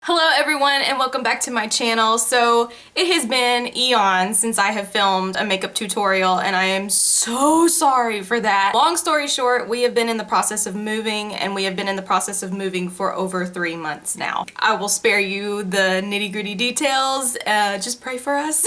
Hello everyone and welcome back to my channel. So it has been eons since I have filmed a makeup tutorial and I am so sorry for that. Long story short, we have been in the process of moving and we have been in the process of moving for over 3 months now. I will spare you the nitty-gritty details, just pray for us.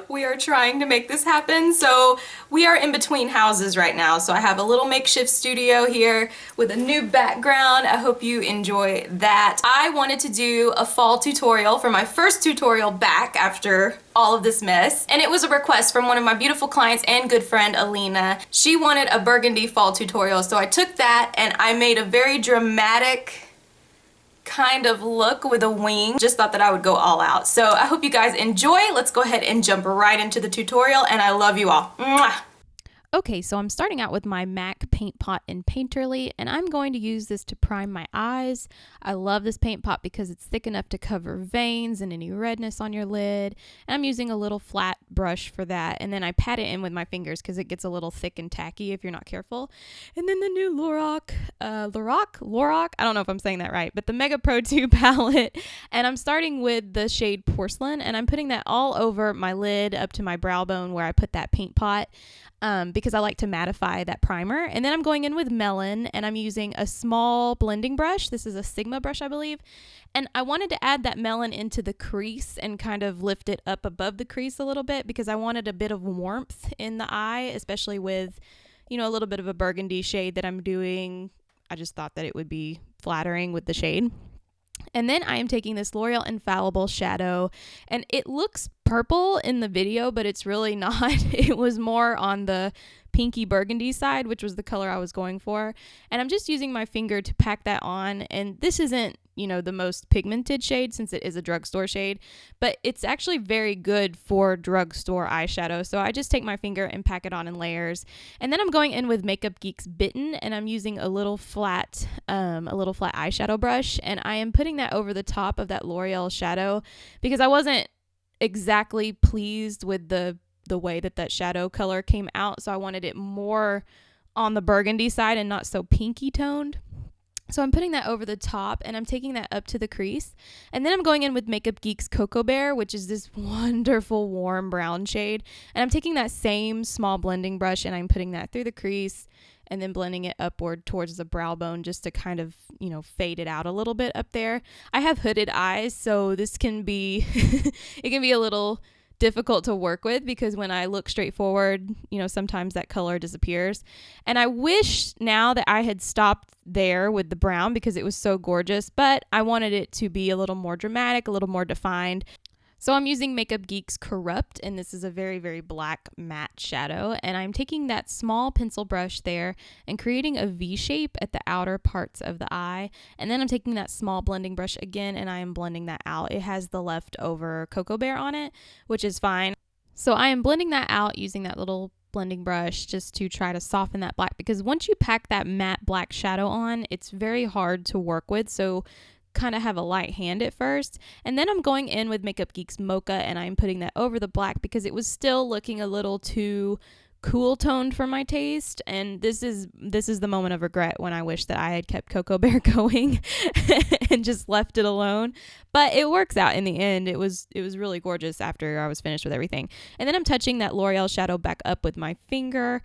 We are trying to make this happen. So we are in between houses right now. So I have a little makeshift studio here with a new background. I hope you enjoy that. I wanted to do a fall tutorial for my first tutorial back after all of this mess. And it was a request from one of my beautiful clients and good friend, Alina. She wanted a burgundy fall tutorial. So I took that and I made a very dramatic kind of look with a wing. Just thought that I would go all out. So I hope you guys enjoy. Let's go ahead and jump right into the tutorial and I love you all. Mwah! Okay, so I'm starting out with my MAC paint pot in Painterly, and I'm going to use this to prime my eyes. I love this paint pot because it's thick enough to cover veins and any redness on your lid. And I'm using a little flat brush for that, and then I pat it in with my fingers because it gets a little thick and tacky if you're not careful. And then the new Lorac, I don't know if I'm saying that right, but the Mega Pro 2 palette. And I'm starting with the shade Porcelain, and I'm putting that all over my lid up to my brow bone where I put that paint pot. Because I like to mattify that primer. And then I'm going in with Melon and I'm using a small blending brush. This is a Sigma brush, I believe. And I wanted to add that melon into the crease and kind of lift it up above the crease a little bit because I wanted a bit of warmth in the eye, especially with, a little bit of a burgundy shade that I'm doing. I just thought that it would be flattering with the shade. And then I am taking this L'Oreal Infallible shadow, and it looks purple in the video, but it's really not. It was more on the pinky burgundy side, which was the color I was going for. And I'm just using my finger to pack that on. And this isn't, the most pigmented shade since it is a drugstore shade, but it's actually very good for drugstore eyeshadow. So I just take my finger and pack it on in layers. And then I'm going in with Makeup Geek's Bitten, and I'm using a little flat eyeshadow brush, and I am putting that over the top of that L'Oreal shadow because I wasn't exactly pleased with the way that shadow color came out. So I wanted it more on the burgundy side and not so pinky toned. So I'm putting that over the top and I'm taking that up to the crease. And then I'm going in with Makeup Geek's Cocoa Bear, which is this wonderful warm brown shade. And I'm taking that same small blending brush and I'm putting that through the crease and then blending it upward towards the brow bone just to kind of, fade it out a little bit up there. I have hooded eyes, so this can be, it can be a little difficult to work with because when I look straight forward, sometimes that color disappears. And I wish now that I had stopped there with the brown because it was so gorgeous, but I wanted it to be a little more dramatic, a little more defined. So I'm using Makeup Geek's Corrupt, and this is a very, very black matte shadow. And I'm taking that small pencil brush there and creating a V shape at the outer parts of the eye. And then I'm taking that small blending brush again, and I am blending that out. It has the leftover Cocoa Bear on it, which is fine. So I am blending that out using that little blending brush just to try to soften that black, because once you pack that matte black shadow on, it's very hard to work with. So kind of have a light hand at first. And then I'm going in with Makeup Geek's Mocha and I'm putting that over the black because it was still looking a little too cool toned for my taste. And this is the moment of regret when I wish that I had kept Cocoa Bear going and just left it alone. But it works out in the end. It was really gorgeous after I was finished with everything. And then I'm touching that L'Oreal shadow back up with my finger,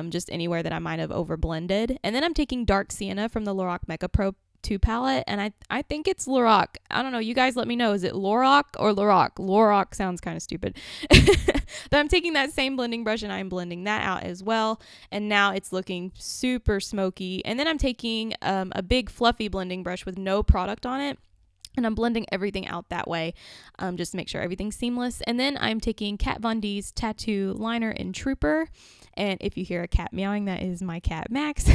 just anywhere that I might have over blended. And then I'm taking Dark Sienna from the Lorac Mega Pro 2 palette, and I think it's Lorac. I don't know, you guys let me know, is it Lorac or Lorac? Lorac sounds kind of stupid. But I'm taking that same blending brush and I'm blending that out as well, and now it's looking super smoky. And then I'm taking a big fluffy blending brush with no product on it, and I'm blending everything out that way, just to make sure everything's seamless. And then I'm taking Kat Von D's Tattoo Liner in Trooper. And if you hear a cat meowing, that is my cat, Max.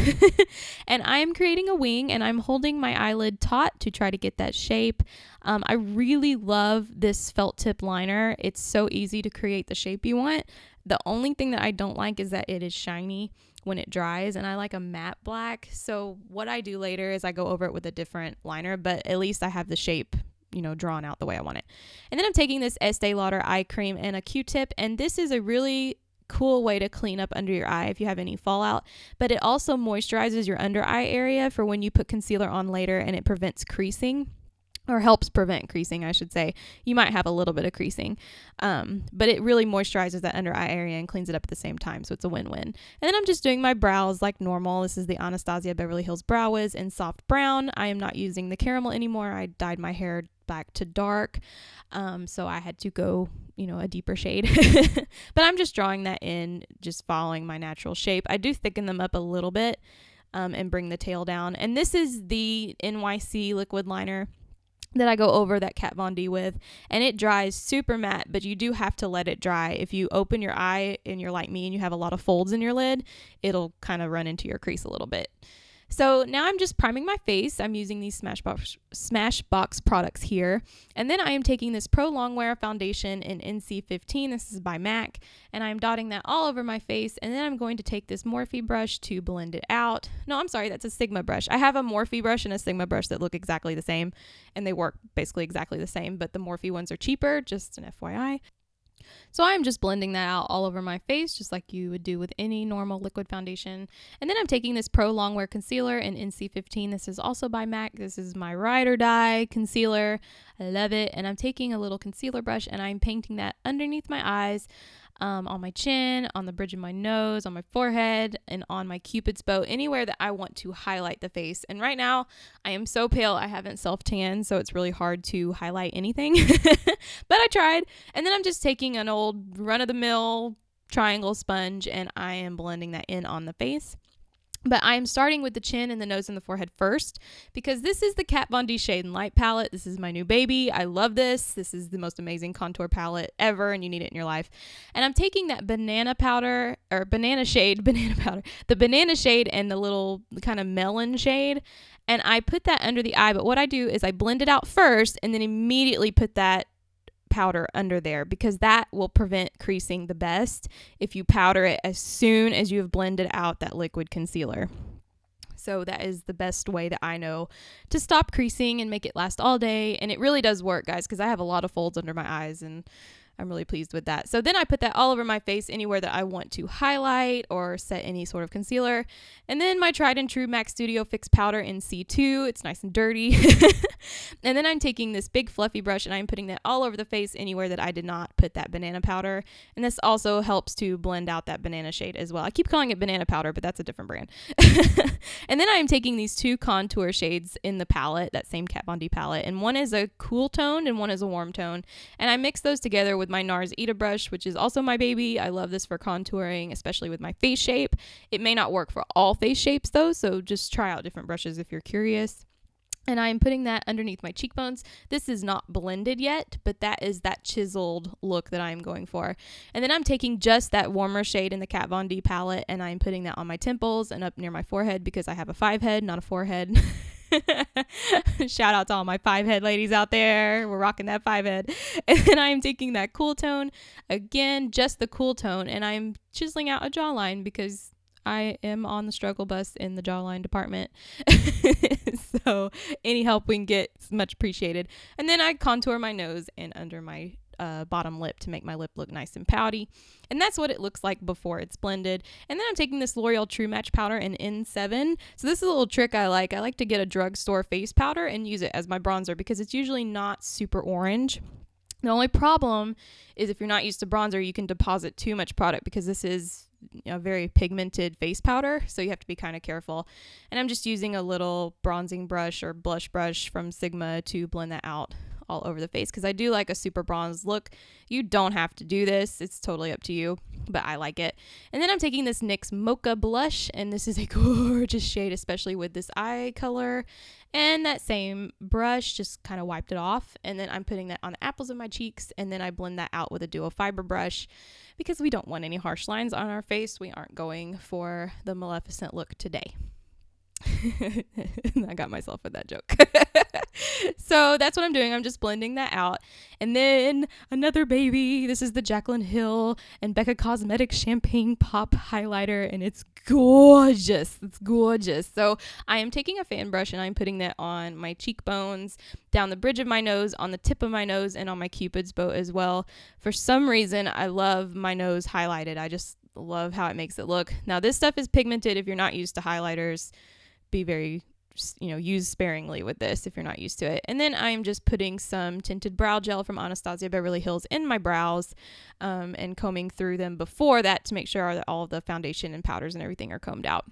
And I am creating a wing, and I'm holding my eyelid taut to try to get that shape. I really love this felt tip liner. It's so easy to create the shape you want. The only thing that I don't like is that it is shiny when it dries, and I like a matte black. So what I do later is I go over it with a different liner, but at least I have the shape drawn out the way I want it. And then I'm taking this Estee Lauder eye cream and a Q-tip, and this is a really cool way to clean up under your eye if you have any fallout, but it also moisturizes your under eye area for when you put concealer on later, and it prevents creasing. or helps prevent creasing, I should say. You might have a little bit of creasing, but it really moisturizes that under eye area and cleans it up at the same time, so it's a win-win. And then I'm just doing my brows like normal. This is the Anastasia Beverly Hills Brow Wiz in soft brown. I am not using the caramel anymore. I dyed my hair back to dark, so I had to go, a deeper shade. But I'm just drawing that in, just following my natural shape. I do thicken them up a little bit and bring the tail down. And this is the NYC liquid liner that I go over that Kat Von D with, and it dries super matte, but you do have to let it dry. If you open your eye and you're like me and you have a lot of folds in your lid, it'll kind of run into your crease a little bit. So now I'm just priming my face. I'm using these Smashbox products here. And then I am taking this Pro Longwear foundation in NC15. This is by MAC. And I'm dotting that all over my face. And then I'm going to take this Morphe brush to blend it out. No, I'm sorry, that's a Sigma brush. I have a Morphe brush and a Sigma brush that look exactly the same. And they work basically exactly the same. But the Morphe ones are cheaper, just an FYI. So I'm just blending that out all over my face, just like you would do with any normal liquid foundation. And then I'm taking this Pro Longwear Concealer in NC15. This is also by MAC. This is my ride or die concealer. I love it. And I'm taking a little concealer brush and I'm painting that underneath my eyes, on my chin, on the bridge of my nose, on my forehead, and on my Cupid's bow, anywhere that I want to highlight the face. And right now, I am so pale, I haven't self-tanned, so it's really hard to highlight anything. But I tried. And then I'm just taking an old run-of-the-mill triangle sponge, and I am blending that in on the face. But I'm starting with the chin and the nose and the forehead first, because this is the Kat Von D Shade and Light palette. This is my new baby. I love this. This is the most amazing contour palette ever, and you need it in your life. And I'm taking that banana shade and the little kind of melon shade, and I put that under the eye. But what I do is I blend it out first and then immediately put that powder under there, because that will prevent creasing the best if you powder it as soon as you have blended out that liquid concealer. So that is the best way that I know to stop creasing and make it last all day. And it really does work, guys, because I have a lot of folds under my eyes and I'm really pleased with that. So then I put that all over my face, anywhere that I want to highlight or set any sort of concealer. And then my tried and true MAC Studio Fix powder in C2. It's nice and dirty. And then I'm taking this big fluffy brush and I'm putting that all over the face, anywhere that I did not put that banana powder. And this also helps to blend out that banana shade as well. I keep calling it banana powder, but that's a different brand. And then I am taking these two contour shades in the palette, that same Kat Von D palette. And one is a cool tone and one is a warm tone. And I mix those together with my Nars Ita brush, which is also my baby. I love this for contouring, especially with my face shape. It may not work for all face shapes though, so just try out different brushes if you're curious. And I'm putting that underneath my cheekbones. This is not blended yet, but that is that chiseled look that I'm going for. And then I'm taking just that warmer shade in the Kat Von D palette, and I'm putting that on my temples and up near my forehead, because I have a 5 head, not a 4 head. Shout out to all my 5 head ladies out there. We're rocking that 5 head. And then I'm taking that cool tone, again, just the cool tone, and I'm chiseling out a jawline, because I am on the struggle bus in the jawline department. So any help we can get is much appreciated. And then I contour my nose and under my bottom lip to make my lip look nice and pouty. And that's what it looks like before it's blended. And then I'm taking this L'Oreal True Match powder in N7. So this is a little trick I like. I like to get a drugstore face powder and use it as my bronzer, because it's usually not super orange. The only problem is if you're not used to bronzer, you can deposit too much product, because this is a very pigmented face powder, so you have to be kind of careful. And I'm just using a little bronzing brush or blush brush from Sigma to blend that out all over the face, because I do like a super bronze look. You don't have to do this, it's totally up to you, but I like it. And then I'm taking this NYX Mocha blush, and this is a gorgeous shade, especially with this eye color. And that same brush, just kind of wiped it off, and then I'm putting that on the apples of my cheeks, and then I blend that out with a duo fiber brush, because we don't want any harsh lines on our face. We aren't going for the Maleficent look today. I got myself with that joke. So that's what I'm doing. I'm just blending that out. And then another baby. This is the Jaclyn Hill and Becca Cosmetics Champagne Pop Highlighter, and it's gorgeous. It's gorgeous. So I am taking a fan brush and I'm putting that on my cheekbones, down the bridge of my nose, on the tip of my nose, and on my Cupid's bow as well. For some reason, I love my nose highlighted. I just love how it makes it look. Now, this stuff is pigmented. If you're not used to highlighters, be very use sparingly with this if you're not used to it. And then I'm just putting some tinted brow gel from Anastasia Beverly Hills in my brows and combing through them before that to make sure that all of the foundation and powders and everything are combed out.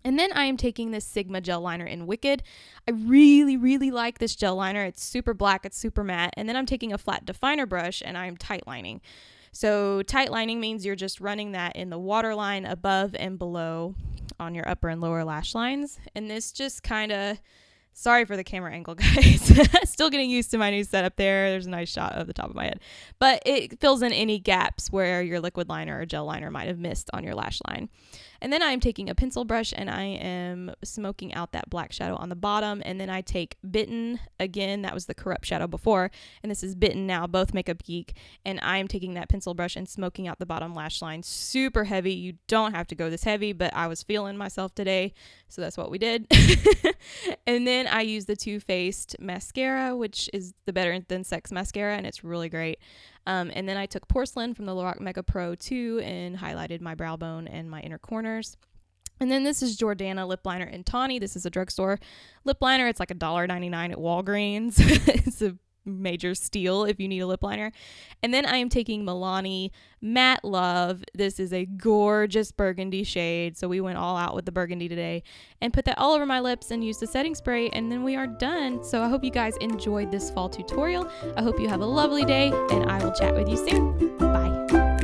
And then I am taking this Sigma gel liner in Wicked. I really, really like this gel liner. It's super black, it's super matte. And then I'm taking a flat definer brush and I'm tightlining. So tightlining means you're just running that in the waterline above and below on your upper and lower lash lines. And this just kind of, sorry for the camera angle, guys. Still getting used to my new setup there. There's a nice shot of the top of my head. But it fills in any gaps where your liquid liner or gel liner might have missed on your lash line. And then I'm taking a pencil brush and I am smoking out that black shadow on the bottom. And then I take Bitten, again, that was the Corrupt shadow before, and this is Bitten now, both Makeup Geek. And I am taking that pencil brush and smoking out the bottom lash line. Super heavy. You don't have to go this heavy, but I was feeling myself today, so that's what we did. And then I use the Too Faced mascara, which is the Better Than Sex mascara, and it's really great. And then I took Porcelain from the Lorac Mega Pro 2 and highlighted my brow bone and my inner corners. And then this is Jordana lip liner in Tawny. This is a drugstore lip liner. It's like $1.99 at Walgreens. It's a major steal if you need a lip liner. And then I am taking Milani Matte Love. This is a gorgeous burgundy shade, so we went all out with the burgundy today, and put that all over my lips and used the setting spray, and then we are done. So I hope you guys enjoyed this fall tutorial. I hope you have a lovely day, and I will chat with you soon. Bye.